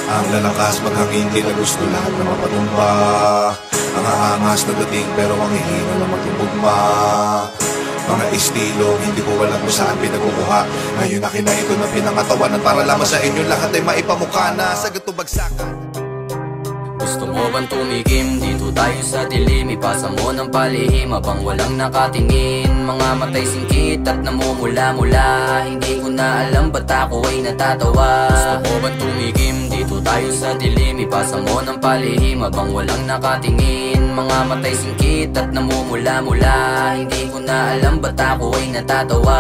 Ang lalakas maghangin, di na gusto lahat na mapatumba. Ang aangas na dating pero ang hihina na magtutugma. Mga estilo, hindi ko alam kung saan pinagkukuha. Ngayon akin na ito na pinangatawanan para lamang sa inyo lahat ay maipamukha na sa gatubagsakan. Gusto mo bang tumikim? Dito tayo sa dilim. Ipasa mo ng palihim habang walang nakatingin. Mga matay singkit at namumula-mula. Hindi ko na alam ba't ako ay natatawa. Gusto mo bang tumikim? Dito tayo sa dilim. Ipasa mo ng palihim habang walang nakatingin. Mga matay singkit at namumula-mula. Hindi ko na alam ba't ako ay natatawa.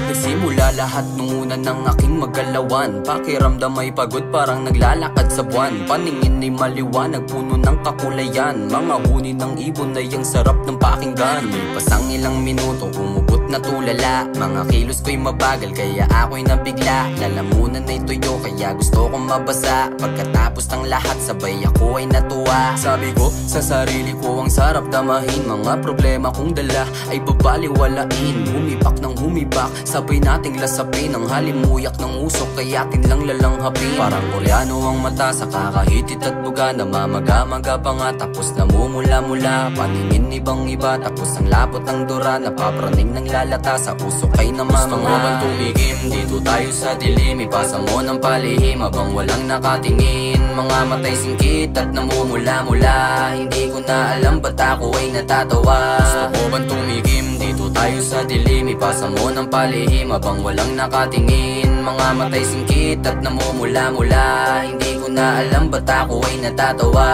Nagsimula lahat nung una ng aking magalawan. Pakiramdam ay pagod parang naglalakad sa buwan. Paningin ay maliwanag, puno ng kakulayan. Mga huni ng ibon ay ang sarap ng pakinggan. Lipas ang ilang minuto, umubot na tulala. Mga kilos ko'y mabagal kaya ako'y nabigla. Lalamunan ay tuyo kaya gusto kong mabasa. Pagkatapos ng lahat sabay ako ay natuwa. Sabi ko sa sarili ko ang sarap damahin. Mga problema kong dala ay babaliwalain. Humibak ng humibak, sabay nating lasapin. Ang halimuyak ng usok kaya atin lang lalanghapin. Parang koreano ang mata sa kakahitit at buga. Namamaga-maga pa nga tapos namumula-mula. Paningin ibang iba tapos ang lapot ng dura. Napapraning ng lalata sa usok ay namamanga. Gusto mo bang tumigim? Dito tayo sa dilim. Ipasa mo ng palihim habang walang nakatingin. Mga matay singkit at namumula-mula. Hindi ko na alam ba't ako ay natatawa. Gusto mo bang tumigim? Dito tayo sa dilim. Ipasa mo ng palihim habang walang nakatingin. Mga matay singkit at namumula-mula. Hindi ko na alam ba't ako ay natatawa.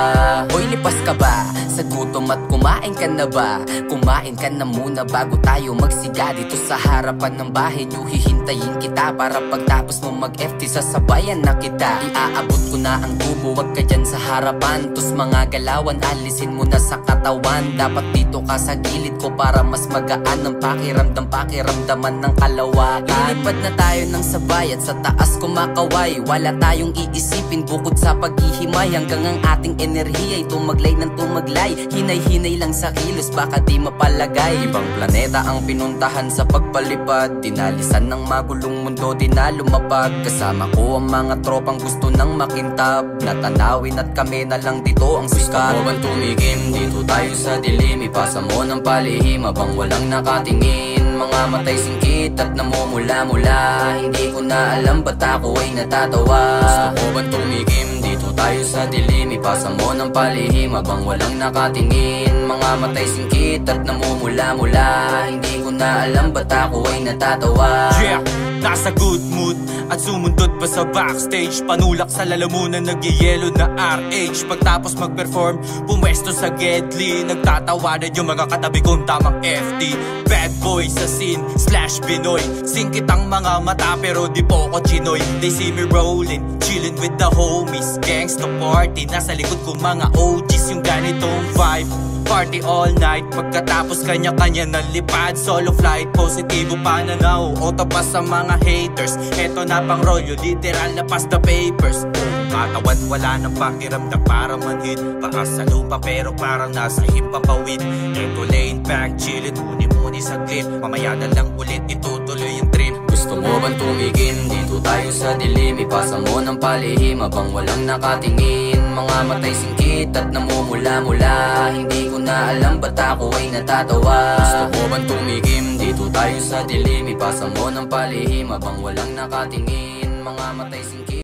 Hoy, lipas ka ba sa gutom at kumain ka na ba? Kumain ka na muna bago tayo magsiga. Dito sa harapan ng bahay nyo hihintayin kita. Para pagtapos mo mag-FT sasabayan na kita. Iaabot ko na ang tubo, wag ka dyan sa harapan. Tus mga galawan, alisin mo na sa katawan. Dapat dito ka sa gilid ko para mas magaan ang pakiramdam. Pakiramdaman ng kalawakan. Lilipad na tayo ng sabay at sa taas kumakaway. Wala tayong iisipin bukod sa paghihimay. Hanggang ang ating enerhiya ay tumaglay ng tumaglay. Hinay-hinay lang sa kilos baka di mapalagay. Ibang planeta ang pinuntahan sa pagpalipad. Dinalisan ng magulong mundo, di na lumapag. Kasama ko ang mga tropang gusto nang makintab. Natanawin at kami na lang dito ang sikat. Gusto mo bang tumigim? Dito tayo sa dilim. Ipasa mo ng palihim habang walang nakatingin. Mga matay singkit at namumula-mula. Hindi ko na alam ba't ako ay natatawa. Gusto mo bang tumigim? Dito tayo sa dilim. Ipasa mo ng palihim habang walang nakatingin. Mga matay singkit at namumula-mula. Hindi ko na alam ba't ako ay natatawa. Yeah! Nasa good mood at sumundot pa sa backstage. Panulak sa lalamunan, nagyayelo na RH. Pagtapos mag-perform, pumwesto sa Gedli. Nagtatawanan yung mga katabi kong tamang FT. Bad boy sa scene, / Binoy. Singkit ang mga mata pero di po ko chinoy. They see me rolling, chilling with the homies. Gangsta party, nasa likod ko mga OGs. Yung ganitong vibe, party all night. Pagkatapos kanya-kanya ng lipad. Solo flight, positibo pananaw. Oto pa sa mga haters. Eto na pang rolyo, literal na pass the papers. Katawan wala ng pakiramdam para manhid. Baka sa lupa pero parang nasa himpapawid. Eto lane back, chillin', muni-muni sa clip. Mamaya na lang ulit itutuloy yung trip. Gusto mo bang tumigim? Dito tayo sa dilim. Ipasa mo ng palihim habang walang nakatingin. Mga matay singkit at namumula-mula. Hindi ko na alam ba't ako ay natatawa. Gusto mo bang tumigim? Dito tayo sa dilim. Ipasa mo ng palihim habang walang nakatingin. Mga matay singkit